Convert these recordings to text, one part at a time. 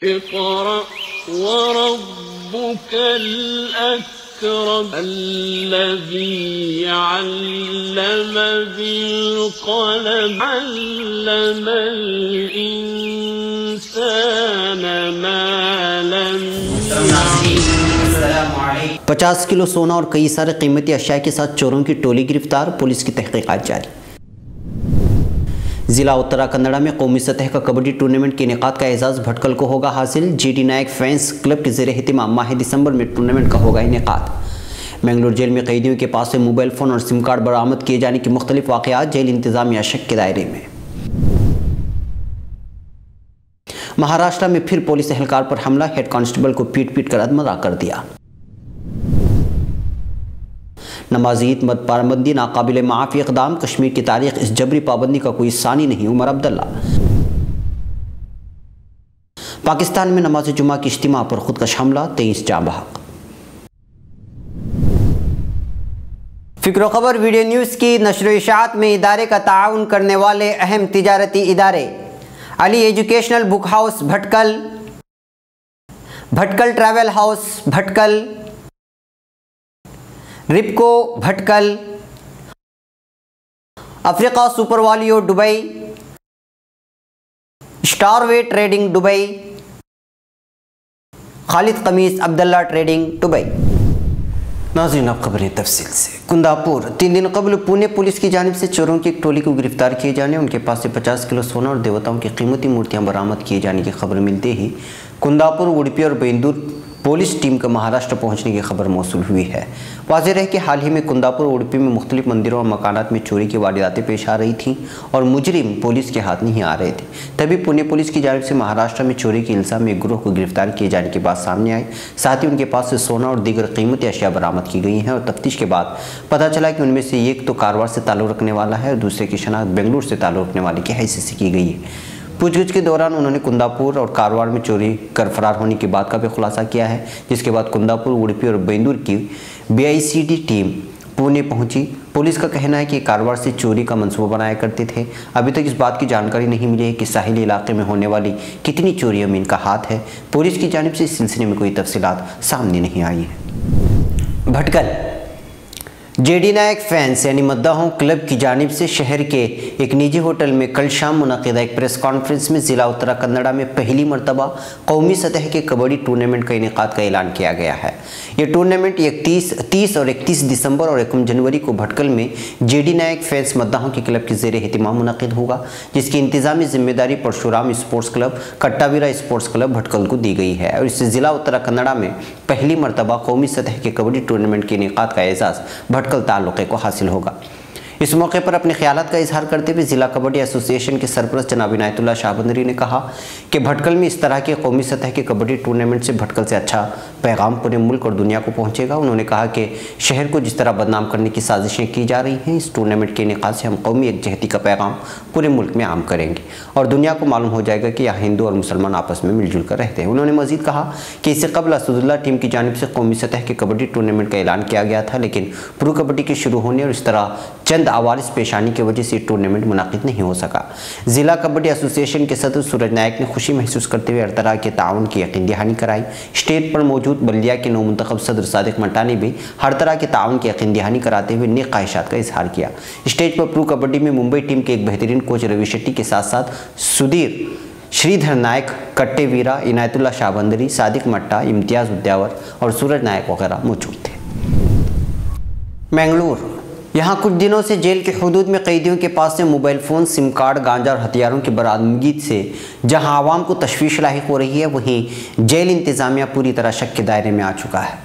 اقرأ وربك الأكرم الذي علم بالقلم علم الإنسان ما لم يعلم 50 کلو سونا اور کئی سارے قیمتی اشیاء کے ساتھ چوروں کی ٹولی گرفتار، پولیس کی تحقیقات جاری۔ ضلع اترا کنڈا میں قومی سطح کا کبڈی ٹورنامنٹ کے انعقاد کا اعزاز بھٹکل کو ہوگا حاصل۔ G D Naik fans club کے زیر اہتمام ماہ دسمبر میں ٹورنامنٹ کا ہوگا انعقاد۔ منگلور جیل میں قیدیوں کے پاس سے موبائل فون اور سم کارڈ برآمد کیے جانے کے مختلف واقعات، جیل انتظامیہ شک کے دائرے میں۔ مہاراشٹر میں پھر پولیس اہلکار پر حملہ، ہیڈ کانسٹیبل کو پیٹ کر ادمرا کر دیا۔ نماز عید مد پابندی ناقابل معافی اقدام، کشمیر کی تاریخ اس جبری پابندی کا کوئی ثانی نہیں، عمر عبداللہ۔ پاکستان میں نماز جمعہ کی اجتماع پر خودکش حملہ، 23 جاں بحق۔ فکر و خبر ویڈیو نیوز کی نشر و اشاعت میں ادارے کا تعاون کرنے والے اہم تجارتی ادارے علی educational book house بھٹکل، بھٹکل travel house بھٹکل، رپکو بھٹکل، افریقہ سپر والیو دبئی، اسٹار وے ٹریڈنگ دبئی، خالد قمیص عبداللہ ٹریڈنگ دبئی۔ ناظرین اب خبریں تفصیل سے۔ کنداپور، 3 دن قبل پونے پولیس کی جانب سے چوروں کی ایک ٹولی کو گرفتار کیے جانے، ان کے پاس سے 50 کلو سونا اور دیوتاؤں کی قیمتی مورتیاں برآمد کیے جانے کی خبر ملتے ہی کنداپور، اڑپی اور بیندور پولیس ٹیم کا مہاراشٹر پہنچنے کی خبر موصول ہوئی ہے۔ واضح رہے کہ حال ہی میں کنداپور اور اڑپی میں مختلف مندروں اور مکانات میں چوری کی وارداتیں پیش آ رہی تھیں اور مجرم پولیس کے ہاتھ نہیں آ رہے تھے، تبھی پونے پولیس کی جانب سے مہاراشٹر میں چوری کے الزام میں ایک گروہ کو گرفتار کیے جانے کی بات سامنے آئی۔ ساتھ ہی ان کے پاس سے سونا اور دیگر قیمتی اشیاء برآمد کی گئی ہیں اور تفتیش کے بعد پتہ چلا کہ ان میں سے ایک تو کارواڑ سے تعلق رکھنے والا ہے اور دوسرے کی شناخت بنگلور سے تعلق رکھنے والے کی حیثیت سے کی گئی ہے۔ پوچھ گچھ کے دوران انہوں نے کنداپور اور کارواڑ میں چوری کر فرار ہونے کی بات کا بھی خلاصہ کیا ہے، جس کے بعد کنداپور، اڑپی اور بیندور کی BICD ٹیم پونے پہنچی۔ پولیس کا کہنا ہے کہ کارواڑ سے چوری کا منصوبہ بنایا کرتے تھے۔ ابھی تک اس بات کی جانکاری نہیں ملی ہے کہ ساحلی علاقے میں ہونے والی کتنی چوریوں میں ان کا ہاتھ ہے۔ پولیس کی جانب سے اس سلسلے میں کوئی تفصیلات سامنے نہیں آئی ہیں۔ بھٹکل، جے ڈی نائک فینس یعنی مداحوں کلب کی جانب سے شہر کے ایک نجی ہوٹل میں کل شام منعقدہ ایک پریس کانفرنس میں ضلع اترا کنڈا میں پہلی مرتبہ قومی سطح کے کبڈی ٹورنامنٹ کا انعقاد کا اعلان کیا گیا ہے۔ یہ ٹورنامنٹ 30 اور 31 دسمبر اور 1 جنوری کو بھٹکل میں جے ڈی نائک فینس مداحوں کے کلب کے زیر اہتمام منعقد ہوگا، جس کی انتظامی ذمہ داری پرشورام اسپورٹس کلب، کٹاویرا اسپورٹس کلب بھٹکل کو دی گئی ہے اور اس سے ضلع اترا کنڈا میں پہلی مرتبہ قومی سطح کے کبڈی ٹورنامنٹ کے انعقاد کا اعزاز بھٹکل تعلقے کو حاصل ہوگا۔ اس موقع پر اپنے خیالات کا اظہار کرتے ہوئے ضلع کبڈی ایسوسی ایشن کے سرپرست جناب عنایت اللہ شاہ بندری نے کہا کہ بھٹکل میں اس طرح کے قومی سطح کے کبڈی ٹورنامنٹ سے بھٹکل سے اچھا پیغام پورے ملک اور دنیا کو پہنچے گا۔ انہوں نے کہا کہ شہر کو جس طرح بدنام کرنے کی سازشیں کی جا رہی ہیں، اس ٹورنامنٹ کے انعقاد سے ہم قومی یکجہتی کا پیغام پورے ملک میں عام کریں گے اور دنیا کو معلوم ہو جائے گا کہ یہاں ہندو اور مسلمان آپس میں مل جل کر رہتے ہیں۔ انہوں نے مزید کہا کہ اس سے قبل اسداللہ ٹیم کی جانب سے قومی سطح کے کبڈی ٹورنامنٹ کا اعلان کیا گیا تھا، لیکن پرو کبڈی کے شروع ہونے اور اس طرح چند عوارض پیش آنے کی وجہ سے یہ ٹورنامنٹ منعقد نہیں ہو سکا۔ ضلع کبڈی ایسوسی ایشن کے صدر سورج نائک نے خوشی محسوس کرتے ہوئے ہر طرح کے تعاون کی یقین دہانی کرائی۔ اسٹیج پر موجود بلدیہ کے نو منتخب صدر صادق مٹا نے بھی ہر طرح کے تعاون کی یقین دہانی کراتے ہوئے نیک خواہشات کا اظہار کیا۔ اسٹیج پر پرو کبڈی میں ممبئی ٹیم کے ایک بہترین کوچ روی شیٹی کے ساتھ ساتھ سدھیر شریدھر نائک، کٹے ویرا، عنایت اللہ شاہ بندری، صادق مٹا، امتیاز ادیاور اور سورج نائک وغیرہ موجود تھے۔ منگلور، یہاں کچھ دنوں سے جیل کے حدود میں قیدیوں کے پاس سے موبائل فون، سم کارڈ، گانجا اور ہتھیاروں کی برآمدگی سے جہاں عوام کو تشویش لاحق ہو رہی ہے، وہیں جیل انتظامیہ پوری طرح شک کے دائرے میں آ چکا ہے۔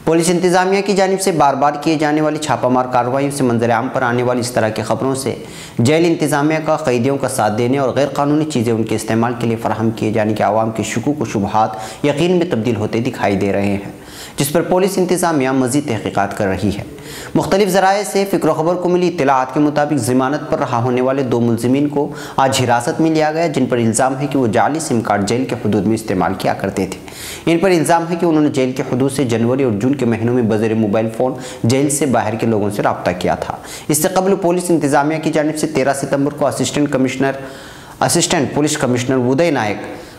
پولیس انتظامیہ کی جانب سے بار بار کیے جانے والی چھاپہ مار کارروائیوں سے منظر عام پر آنے والی اس طرح کی خبروں سے جیل انتظامیہ کا قیدیوں کا ساتھ دینے اور غیر قانونی چیزیں ان کے استعمال کے لیے فراہم کیے جانے کے عوام کے شکوک و شبہات یقین میں تبدیل ہوتے دکھائی دے رہے ہیں، جس پر پولیس انتظامیہ مزید تحقیقات کر رہی ہے۔ مختلف ذرائع سے فکر و خبر کو ملی اطلاعات کے مطابق ضمانت پر رہا ہونے والے 2 ملزمین کو آج حراست میں لیا گیا، جن پر الزام ہے کہ وہ جعلی سم کارڈ جیل کے حدود میں استعمال کیا کرتے تھے۔ ان پر الزام ہے کہ انہوں نے جیل کے حدود سے جنوری اور جون کے مہینوں میں بذریعہ موبائل فون جیل سے باہر کے لوگوں سے رابطہ کیا تھا۔ اس سے قبل پولیس انتظامیہ کی جانب سے 13 ستمبر کو اسسٹنٹ پولیس کمشنر ودے نائک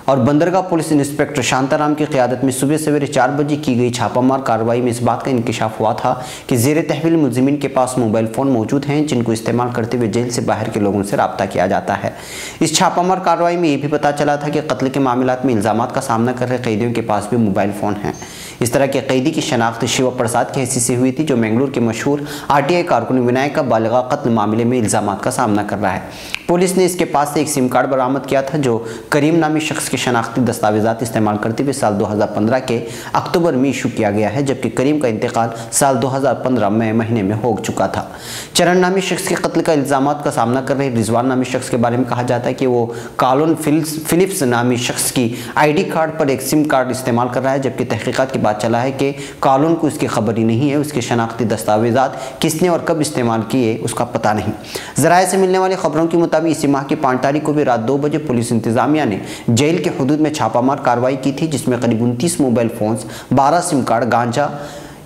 और बंदरगाह पुलिस इंस्पेक्टर शांताराम की क़यादत में सुबह सवेरे 4 बजे की गई छापामार कार्रवाई में इस बात का इंकशाफ हुआ था कि ज़ेर तहवील मुलज़िमीन के पास मोबाइल फ़ोन मौजूद हैं जिनको इस्तेमाल करते हुए जेल से बाहर के लोगों से रब्ता किया जाता है। इस छापामार कार्रवाई में ये भी पता चला था कि कत्ल के मामलात में इल्ज़ामात का सामना कर रहे कैदियों के पास भी मोबाइल फ़ोन हैं। इस तरह के कैदी की शनाख्त शिव प्रसाद की हैसियत से हुई थी, जो मैंगलोर के मशहूर RTI कारकुन विनायक का बालिगा कत्ल मामले में इल्ज़ामात का सामना कर रहा है। पुलिस ने इसके पास से एक सिम कार्ड बरामद किया था जो करीम नामी शख्स के शनाख्ती दस्तावेज़ात इस्तेमाल करते हुए साल 2015 के अक्टूबर में इशू किया गया है, जबकि करीम का इंतकाल साल 2015 मई महीने में हो चुका था। चरण नामी शख्स के कत्ल का इल्ज़ामात का सामना कर रहे रिजवान नामी शख्स के बारे में कहा जाता है कि वो कॉलन फिलिप्स नामी शख्स की ID कार्ड पर एक सिम कार्ड इस्तेमाल कर रहा है, जबकि तहकीकात की बात चला है कि कॉलन को इसकी खबर ही नहीं है, उसके शनाख्ती दस्तावेज़ात किसने और कब इस्तेमाल किए उसका पता नहीं। ज़राए से मिलने वाली खबरों के मुताबिक इसी माह की 5 तारीख को भी रात 2 बजे पुलिस इंतजामिया ने जेल के हुदूद में छापामार कार्रवाई की थी, जिसमें करीब 29 मोबाइल फ़ोन्स, 12 सिम कार्ड, गांजा,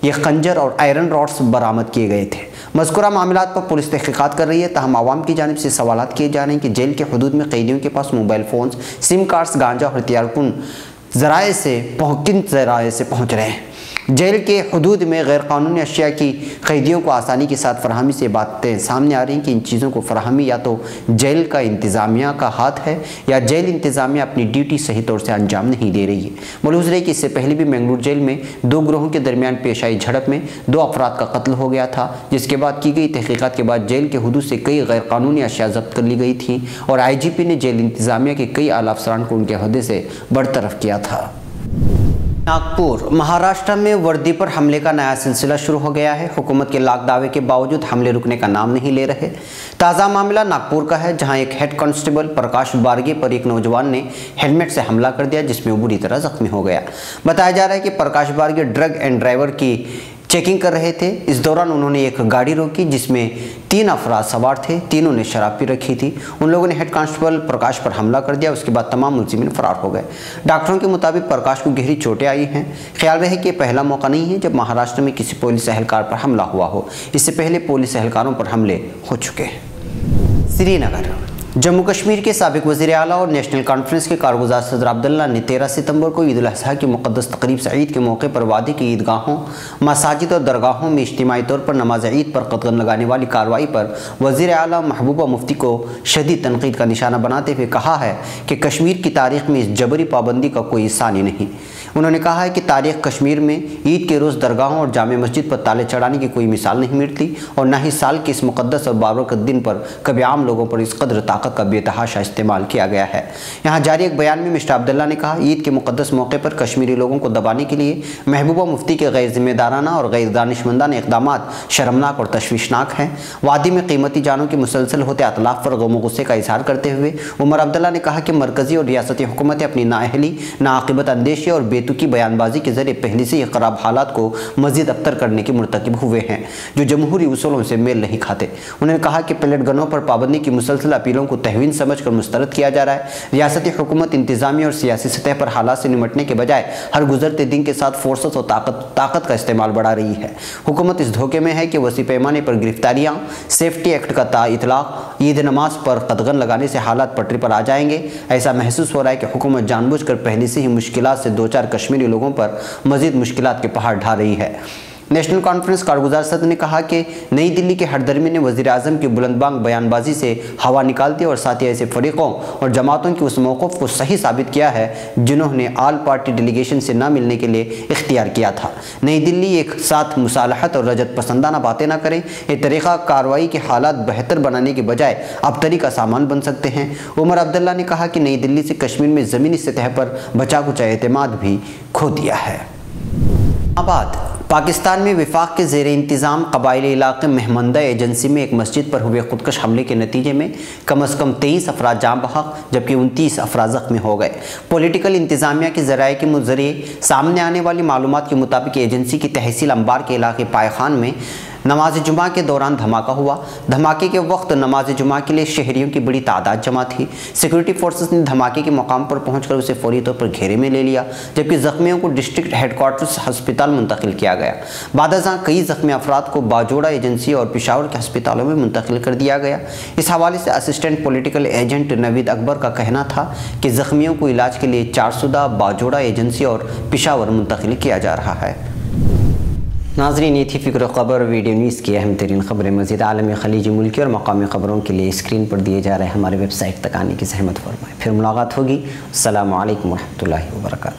ये खंजर और आयरन रॉड्स बरामद किए गए थे। मज़कूरा मामलात पर पुलिस तहकीकात कर रही है, ताहम आवाम की जानिब से सवालात किए जा रहे हैं कि जेल के हुदूद में कैदियों के पास मोबाइल फ़ोन्स, सिम कार्ड्स, गांजा और हथियारकुन ज़राए से पहुँच रहे हैं। जेल के हुदूद में गैर कानूनी अशिया की कैदियों को आसानी के साथ फराहमी से बातें सामने आ रही हैं कि इन चीज़ों को फराहमी या तो जेल का इंतज़ामिया का हाथ है या जेल इंतज़ामिया अपनी ड्यूटी सही तौर से अंजाम नहीं दे रही है। मलूज़ रही कि इससे पहले भी मैंगलोर जेल में 2 ग्रोहों के दरमियान पेश आई झड़प में 2 अफराद का कत्ल हो गया था, जिसके बाद की गई तहकीकात के बाद जेल के हुदूद से कई गैर कानूनी अशिया जब्त कर ली गई थी और IGP ने जेल इंतज़ामिया के कई आला अफसरान को उनके अहदे से बरतरफ किया था। नागपुर महाराष्ट्र में वर्दी पर हमले का नया सिलसिला शुरू हो गया है। हुकूमत के लाख दावे के बावजूद हमले रुकने का नाम नहीं ले रहे। ताज़ा मामला नागपुर का है, जहां एक हेड कांस्टेबल प्रकाश बारगे पर एक नौजवान ने हेलमेट से हमला कर दिया, जिसमें वो बुरी तरह जख्मी हो गया। बताया जा रहा है कि प्रकाश बारगे ड्रग एंड ड्राइवर की चेकिंग कर रहे थे। इस दौरान उन्होंने एक गाड़ी रोकी जिसमें 3 अफराद सवार थे। तीनों ने शराब पी रखी थी। उन लोगों ने हेड कांस्टेबल प्रकाश पर हमला कर दिया। उसके बाद तमाम मुलजिमीन फरार हो गए। डॉक्टरों के मुताबिक प्रकाश को गहरी चोटें आई हैं। ख्याल रहे कि पहला मौका नहीं है जब महाराष्ट्र में किसी पुलिस एहलकार पर हमला हुआ हो। इससे पहले पुलिस एहलकारों पर हमले हो चुके हैं। श्रीनगर जम्मू कश्मीर के साबिक वज़ीर आला और नेशनल कॉन्फ्रेंस के कारगुज़ार सदर अब्दुल्ला ने 13 सितंबर को ईद उल अज़हा की मुक़द्दस तक़रीब सईद के मौके पर वादी की ईदगाहों, मसाजिद और दरगाहों में इज्तिमाई तौर पर नमाज ईद पर कदम लगाने वाली कार्रवाई पर वज़ीर आला महबूबा मुफ्ती को शदीद तनक़ीद का निशाना बनाते हुए कहा है कि कश्मीर की तारीख़ में इस जबरी पाबंदी का कोई सानी नहीं। उन्होंने कहा है कि तारीख़ कश्मीर में ईद के रोज़ दरगाहों और जामे मस्जिद पर ताले चढ़ाने की कोई मिसाल नहीं मिलती और न ही साल के इस मुक़द्दस और बाबरकत दिन पर कभी आम लोगों पर इस कदर ताकत का बेतहाशा इस्तेमाल किया गया है। यहाँ जारी एक बयान में मिस्टर अब्दुल्ला ने कहा, ईद के मुक़द्दस मौके पर कश्मीरी लोगों को दबाने के लिए महबूबा मुफ्ती के गैर जिम्मेदाराना और गैर दानिशमंदाना इक़दामात शर्मनाक और तशवीशनाक हैं। वादी में कीमती जानों के मुसलसल होते अतलाफ़ पर गम गुस्से का इजहार करते हुए उमर अब्दुल्ला ने कहा कि मरकज़ी और रियासती हुकूमतें अपनी नाअहली, नाआक़िबत अंदेशी और बेतुकी बयानबाजी के ज़रिए पहले से ही ख़राब हालात को मज़ीद अबतर करने के मुर्तकिब हुए हैं, जो जमहूरी उसूलों से मेल नहीं खाते। उन्होंने कहा कि पेलेट गनों पर पाबंदी की मुसलसल अपीलों को तहवीन समझकर मुस्तरद किया जा रहा है। रियासती हुकूमत इंतज़ामी और सियासी सतह पर हालात से निमटने के बजाय हर गुजरते दिन के साथ फोर्सेस और ताकत का इस्तेमाल बढ़ा रही है। हुकूमत इस धोखे में है कि वसी पैमाने पर गिरफ्तारियाँ, सेफ्टी एक्ट का इतलाक़, ईद नमाज पर कदगन लगाने से हालात पटरी पर आ जाएंगे। ऐसा महसूस हो रहा है कि हुकूमत जानबूझकर पहले से ही मुश्किलात से 2-4 कश्मीरी लोगों पर मज़ीद मुश्किलात के पहाड़ ढा रही है। नेशनल कॉन्फ्रेंस कारगुज़ार सदर ने कहा कि नई दिल्ली के हरदर्मी ने वज़ीर आज़म की बुलंदबांग बयानबाजी से हवा निकाल दी और साथ ही ऐसे फरीक़ों और जमातों की उस मौक़िफ़ को सही साबित किया है जिन्होंने आल पार्टी डेलीगेशन से न मिलने के लिए इख्तियार किया था। नई दिल्ली एक साथ मुसालहत और रजत पसंदाना बातें ना करें। ये तरीक़ा कार्रवाई के हालात बेहतर बनाने के बजाय अबतरी का सामान बन सकते हैं। उमर अब्दुल्ला ने कहा कि नई दिल्ली से कश्मीर में ज़मीनी सतह पर बचा कुचा एतमाद भी खो दिया है। आबाद पाकिस्तान में विफाक के ज़ेर इंतज़ाम कबायली इलाके महमंदा एजेंसी में एक मस्जिद पर हुए खुदकश हमले के नतीजे में कम अज़ कम 23 अफराद जाँ बहक जबकि 29 अफराद ज़ख्मी हो गए। पॉलिटिकल इंतज़ामिया के ज़राए के ज़रिए सामने आने वाली मालूमात के मुताबिक एजेंसी की तहसील अंबार के इलाके पायखान में नमाज जुमा के दौरान धमाका हुआ। धमाके के वक्त नमाज जुमा के लिए शहरियों की बड़ी तादाद जमा थी। सिक्योरिटी फोर्सेस ने धमाके के मकाम पर पहुंचकर उसे फौरी तौर पर घेरे में ले लिया, जबकि जख्मियों को डिस्ट्रिक्ट हेडक्वार्टर्स अस्पताल मुंतकिल किया गया। बादशाह कई जख्मी अफराद को बाजोड़ा एजेंसी और पेशावर के अस्पतालों में मुंतकिल कर दिया गया। इस हवाले से assistant political agent Naveed Akbar का कहना था कि जख्मियों को इलाज के लिए चारसुदा, बाजोड़ा एजेंसी और पेशावर मुंतकिल किया जा रहा है। नाज़रीन, ये थी फ़िक्र ख़बर वीडियो न्यूज़ की अहम तरीन ख़बरें। मज़ीद आलमी, खलीजी, मुल्की और मकामी ख़बरों के लिए स्क्रीन पर दिए जा रहे हमारे वेबसाइट तक आने की ज़हमत फरमाएं। फिर मुलाकात होगी। अस्सलामु अलैकुम व रहमतुल्लाहि व बरकातहू।